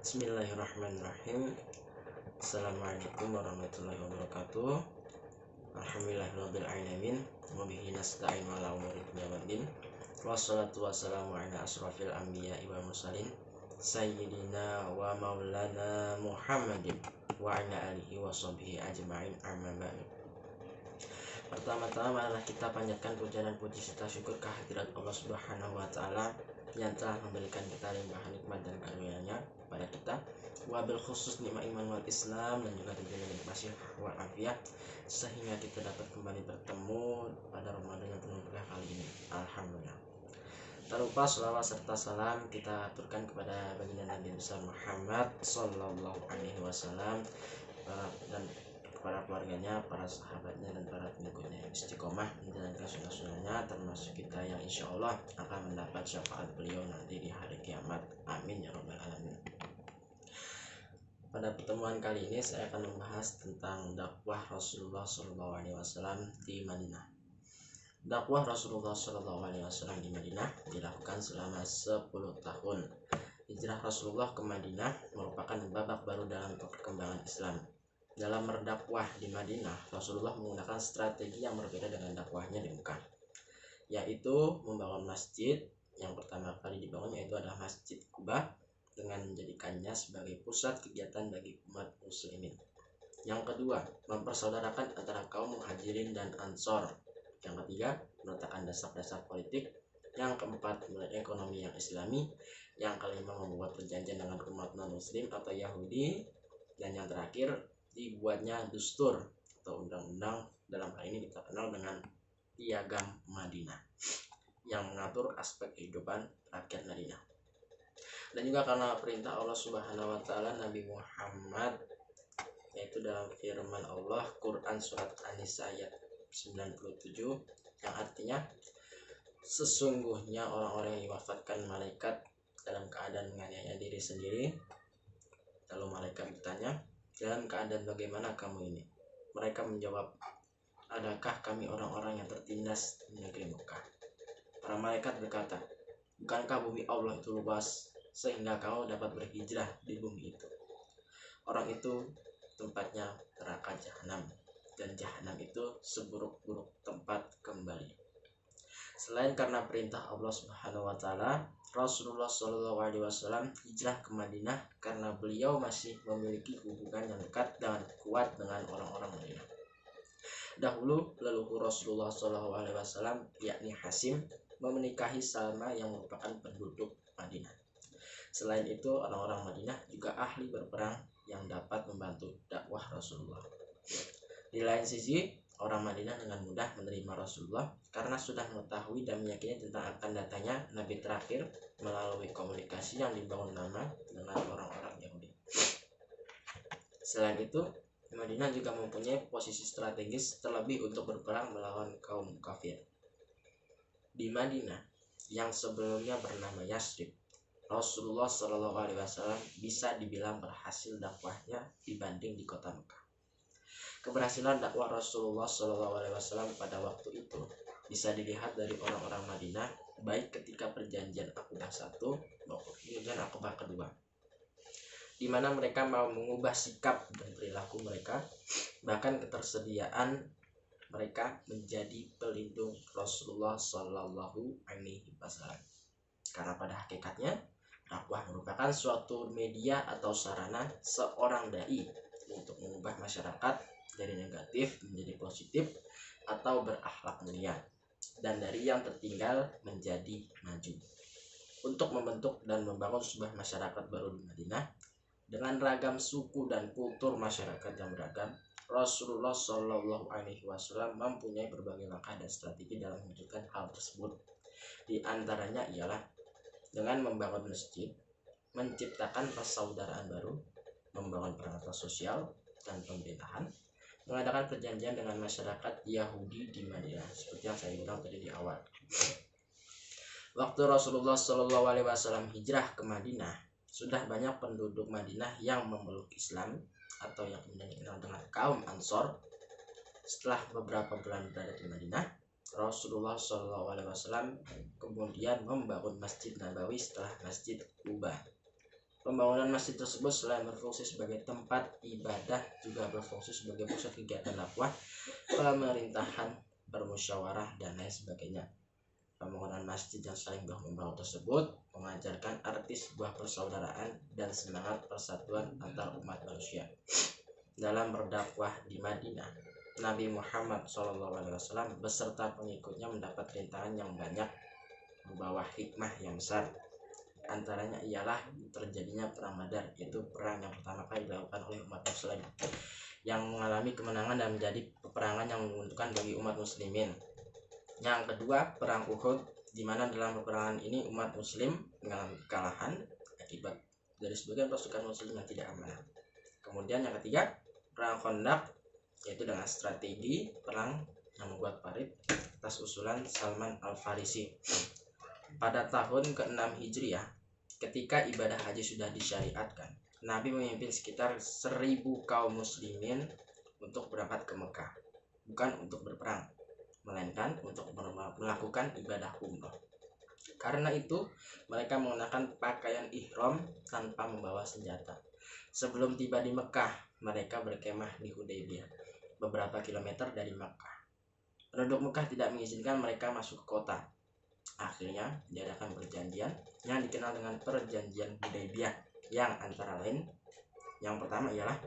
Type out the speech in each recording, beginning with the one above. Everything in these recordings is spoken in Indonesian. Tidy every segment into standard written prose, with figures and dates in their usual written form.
Bismillahirrahmanirrahim. Assalamualaikum warahmatullahi wabarakatuh. Alhamdulillahirabbil alamin wa bihi nasta'in ala umuri dunya waddin. Wassalatu wassalamu ala asrofil anbiya'i wal mursalin sayyidina wa maulana Muhammadin wa ala alihi wa sahbihi ajma'in, amma ba'du. Pertama-tama marilah kita panjatkan puja dan puji serta syukur kehadirat Allah Subhanahu wa taala yang telah memberikan kita limpahan nikmat dan karunia-Nya kepada kita, wabil khusus nikmat iman wal Islam, dan juga tentunya nikmat sihah wal afiat, sehingga kita dapat kembali bertemu pada Ramadan yang penuh berkah kali ini. Alhamdulillah. Tak lupa selawat serta salam kita aturkan kepada baginda Nabi besar Muhammad sallallahu alaihi wasallam dan para keluarganya, para sahabatnya, dan para pengikutnya yang istiqomah menjalankan sunnah-sunnahnya, termasuk kita yang insya Allah akan mendapat syafaat beliau nanti di hari kiamat. Amin ya rabbal alamin. Pada pertemuan kali ini saya akan membahas tentang dakwah Rasulullah SAW di Madinah. Dakwah Rasulullah SAW di Madinah dilakukan selama 10 tahun. Hijrah Rasulullah ke Madinah merupakan babak baru dalam perkembangan Islam. Dalam berdakwah di Madinah, Rasulullah menggunakan strategi yang berbeda dengan dakwahnya di Mekah, yaitu membangun masjid. Yang pertama kali dibangun yaitu adalah Masjid Quba, dengan menjadikannya sebagai pusat kegiatan bagi umat muslimin. Yang kedua, mempersaudarakan antara kaum muhajirin dan ansor. Yang ketiga, meletakkan dasar-dasar politik. Yang keempat, mulai ekonomi yang islami. Yang kelima, membuat perjanjian dengan umat non-muslim atau Yahudi. Dan yang terakhir, dibuatnya dustur atau undang-undang, dalam hal ini kita kenal dengan Piagam Madinah, yang mengatur aspek kehidupan rakyat Madinah. Dan juga karena perintah Allah Subhanahu wa taala, Nabi Muhammad, yaitu dalam firman Allah Quran surat An-Nisa ayat 97, yang artinya sesungguhnya orang-orang yang diwafatkan malaikat dalam keadaan menganiaya diri sendiri. Lalu malaikat bertanya, dalam keadaan bagaimana kamu ini? Mereka menjawab, adakah kami orang-orang yang tertindas di negeri Mekah? Para malaikat berkata, bukankah bumi Allah itu luas sehingga kau dapat berhijrah di bumi itu? Orang itu tempatnya neraka jahanam, dan jahanam itu seburuk-buruk tempat kembali. Selain karena perintah Allah Subhanahu wa taala, Rasulullah SAW hijrah ke Madinah karena beliau masih memiliki hubungan yang dekat dan kuat dengan orang-orang Madinah. Dahulu leluhur Rasulullah SAW, yakni Hasim, menikahi Salma yang merupakan penduduk Madinah. Selain itu, orang-orang Madinah juga ahli berperang yang dapat membantu dakwah Rasulullah. Di lain sisi, orang Madinah dengan mudah menerima Rasulullah karena sudah mengetahui dan meyakini tentang akan datanya Nabi terakhir melalui komunikasi yang dibangun lama dengan orang-orang Yahudi. Selain itu, Madinah juga mempunyai posisi strategis terlebih untuk berperang melawan kaum kafir. Di Madinah, yang sebelumnya bernama Yasrib, Rasulullah SAW bisa dibilang berhasil dakwahnya dibanding di kota Mekah. Keberhasilan dakwah Rasulullah SAW pada waktu itu bisa dilihat dari orang-orang Madinah, baik ketika perjanjian Aqabah 1 maupun perjanjian Aqabah kedua, di mana mereka mau mengubah sikap dan perilaku mereka, bahkan ketersediaan mereka menjadi pelindung Rasulullah SAW. Karena pada hakikatnya dakwah merupakan suatu media atau sarana seorang dai untuk mengubah masyarakat dari negatif menjadi positif atau berakhlak mulia, dan dari yang tertinggal menjadi maju, untuk membentuk dan membangun sebuah masyarakat baru di Madinah dengan ragam suku dan kultur masyarakat yang beragam. Rasulullah SAW mempunyai berbagai langkah dan strategi dalam mewujudkan hal tersebut. Di antaranya ialah dengan membangun masjid, menciptakan persaudaraan baru, membangun perangkat sosial dan pemerintahan, mengadakan perjanjian dengan masyarakat Yahudi di Madinah, seperti yang saya bilang tadi di awal. Waktu Rasulullah SAW hijrah ke Madinah, sudah banyak penduduk Madinah yang memeluk Islam atau yang kemudian dikenal dengan kaum Ansor. Setelah beberapa bulan berada di Madinah, Rasulullah SAW kemudian membangun Masjid Nabawi setelah Masjid Quba. Pembangunan masjid tersebut selain berfungsi sebagai tempat ibadah juga berfungsi sebagai pusat kegiatan dakwah, pemerintahan, bermusyawarah, dan lain sebagainya. Pembangunan masjid yang saling bahu-membahu tersebut mengajarkan arti sebuah persaudaraan dan semangat persatuan antar umat manusia. Dalam berdakwah di Madinah, Nabi Muhammad SAW beserta pengikutnya mendapat rintangan yang banyak, membawa hikmah yang besar. Antaranya ialah terjadinya perang Badar, yaitu perang yang pertama kali dilakukan oleh umat muslim yang mengalami kemenangan dan menjadi peperangan yang menguntungkan bagi umat muslimin. Yang kedua, perang Uhud, di mana dalam peperangan ini umat muslim mengalami kekalahan akibat dari sebagian pasukan muslim yang tidak amanah. Kemudian yang ketiga, perang Khandaq, yaitu dengan strategi perang yang membuat parit atas usulan Salman Al-Farisi. Pada tahun ke-6 Hijriah, ketika ibadah haji sudah disyariatkan, Nabi memimpin sekitar 1000 kaum muslimin untuk berangkat ke Mekah, bukan untuk berperang, melainkan untuk melakukan ibadah umrah. Karena itu, mereka mengenakan pakaian ihram tanpa membawa senjata. Sebelum tiba di Mekah, mereka berkemah di Hudaybiyah, beberapa kilometer dari Mekah. Penduduk Mekah tidak mengizinkan mereka masuk ke kota. Akhirnya diadakan perjanjian yang dikenal dengan perjanjian Hudaybiyah, yang antara lain yang pertama ialah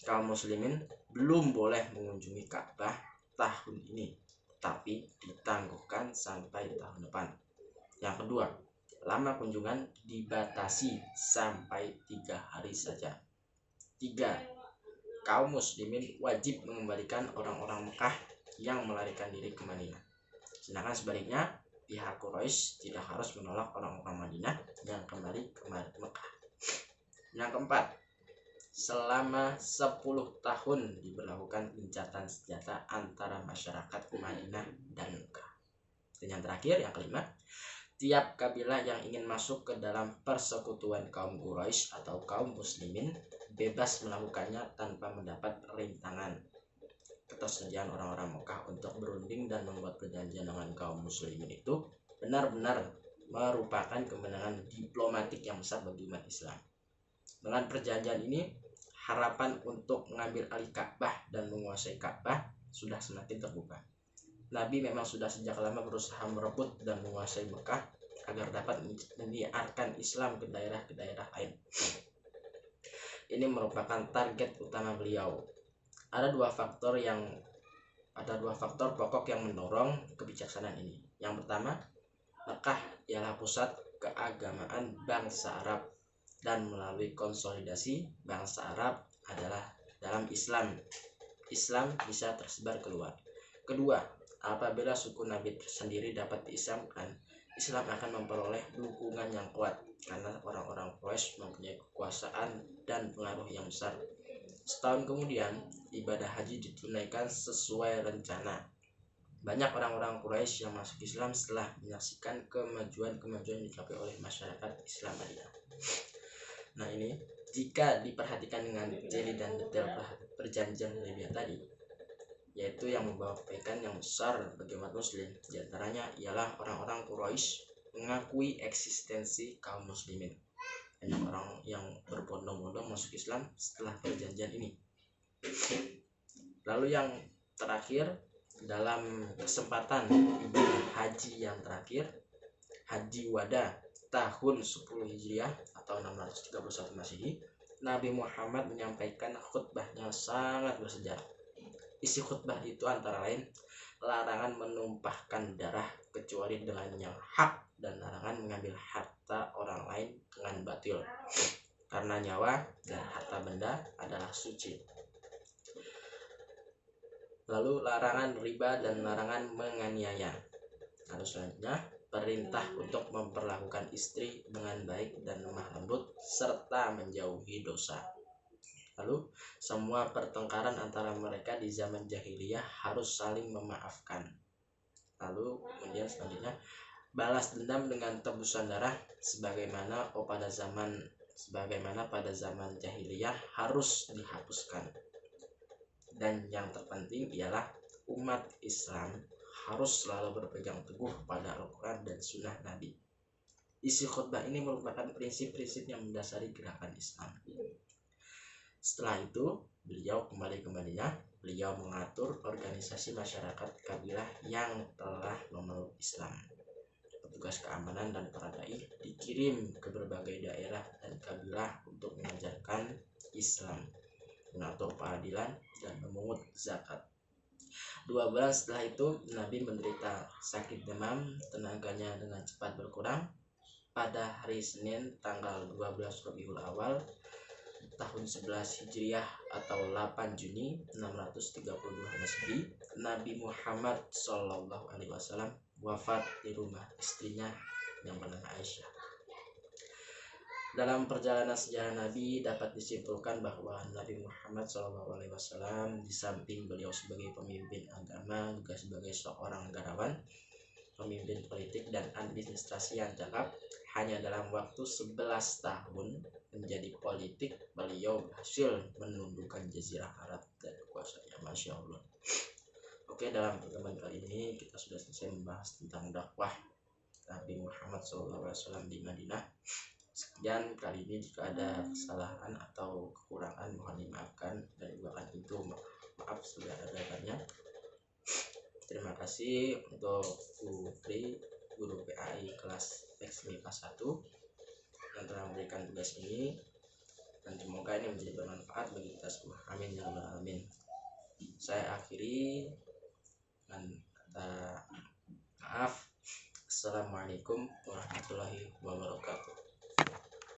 kaum muslimin belum boleh mengunjungi Ka'bah tahun ini, tapi ditangguhkan sampai tahun depan. Yang kedua, lama kunjungan dibatasi sampai 3 hari saja. 3. Kaum muslimin wajib mengembalikan orang-orang Mekah yang melarikan diri ke Madinah. Sedangkan sebaliknya, pihak Quraisy tidak harus menolak orang-orang Madinah yang kembali ke Mekah. Yang keempat, selama 10 tahun diberlakukan gencatan senjata antara masyarakat Madinah dan Mekah. Dan yang terakhir, yang kelima, tiap kabilah yang ingin masuk ke dalam persekutuan kaum Quraisy atau kaum muslimin bebas melakukannya tanpa mendapat rintangan. Ketersediaan orang-orang Mekah untuk berunding dan membuat perjanjian dengan kaum muslimin itu benar-benar merupakan kemenangan diplomatik yang besar bagi umat Islam. Dengan perjanjian ini, harapan untuk mengambil alih Ka'bah dan menguasai Ka'bah sudah semakin terbuka. Nabi memang sudah sejak lama berusaha merebut dan menguasai Mekah agar dapat menyiarkan Islam ke daerah lain. Ini merupakan target utama beliau. Ada dua faktor pokok yang mendorong kebijaksanaan ini. Yang pertama, Mekah ialah pusat keagamaan bangsa Arab, dan melalui konsolidasi bangsa Arab adalah dalam Islam bisa tersebar keluar. Kedua, apabila suku Nabi sendiri dapat diislamkan, Islam akan memperoleh dukungan yang kuat karena orang-orang Quraisy mempunyai kekuasaan dan pengaruh yang besar. Setahun kemudian, ibadah haji ditunaikan sesuai rencana. Banyak orang-orang Quraisy yang masuk Islam setelah menyaksikan kemajuan-kemajuan yang dicapai oleh masyarakat Islam Madinah. Nah, ini jika diperhatikan dengan jeli dan detail perjanjian Hudaybiyah tadi, yaitu yang membawa kebaikan yang besar bagi umat muslim, diantaranya ialah orang-orang Quraisy mengakui eksistensi kaum muslimin. Banyak orang yang berbondong-bondong masuk Islam setelah perjanjian ini. Lalu yang terakhir, dalam kesempatan ibadah haji yang terakhir, Haji Wada tahun 10 Hijriah atau 631 Masehi, Nabi Muhammad menyampaikan khutbahnya sangat bersejarah. Isi khutbah itu antara lain larangan menumpahkan darah kecuali dengan yang hak dan larangan mengambil harta orang lain dengan batil, karena nyawa dan harta benda adalah suci. Lalu larangan riba dan larangan menganiaya. Lalu selanjutnya, perintah untuk memperlakukan istri dengan baik dan lemah lembut serta menjauhi dosa. Lalu semua pertengkaran antara mereka di zaman jahiliyah harus saling memaafkan. Lalu kemudian selanjutnya, balas dendam dengan tebusan darah sebagaimana pada zaman jahiliyah harus dihapuskan. Dan yang terpenting ialah umat Islam harus selalu berpegang teguh pada Al-Quran dan Sunnah Nabi. Isi khutbah ini merupakan prinsip-prinsip yang mendasari gerakan Islam. Setelah itu, beliau kembali ke Madinah. Beliau mengatur organisasi masyarakat kabilah yang telah memeluk Islam. Petugas keamanan dan para dai dikirim ke berbagai daerah dan kabilah untuk mengajarkan Islam, mengatur peradilan, dan memungut zakat. 2 bulan setelah itu, Nabi menderita sakit demam. Tenaganya dengan cepat berkurang. Pada hari Senin tanggal 12 Rabiul Awal tahun 11 Hijriah atau 8 Juni 632 Masehi, Nabi Muhammad SAW wafat di rumah istrinya yang bernama Aisyah. Dalam perjalanan sejarah Nabi dapat disimpulkan bahwa Nabi Muhammad SAW di samping beliau sebagai pemimpin agama juga sebagai seorang negarawan, pemimpin politik dan administrasi yang cakap. Hanya dalam waktu 11 tahun menjadi politik, beliau berhasil menundukkan Jazirah Arab dan kuasanya. Masya Allah. Oke, dalam pertemuan kali ini kita sudah selesai membahas tentang dakwah Nabi Muhammad SAW di Madinah. Sekian, kali ini jika ada kesalahan atau kekurangan mohon dimaafkan, dan juga itu maaf sebenarnya. Terima kasih untuk Bu Pri, guru PAI kelas X MIPA 1 yang telah memberikan tugas ini, dan semoga ini menjadi bermanfaat bagi kita semua. Amin ya rabbal alamin. Saya akhiri dengan kata maaf. Assalamualaikum warahmatullahi wabarakatuh.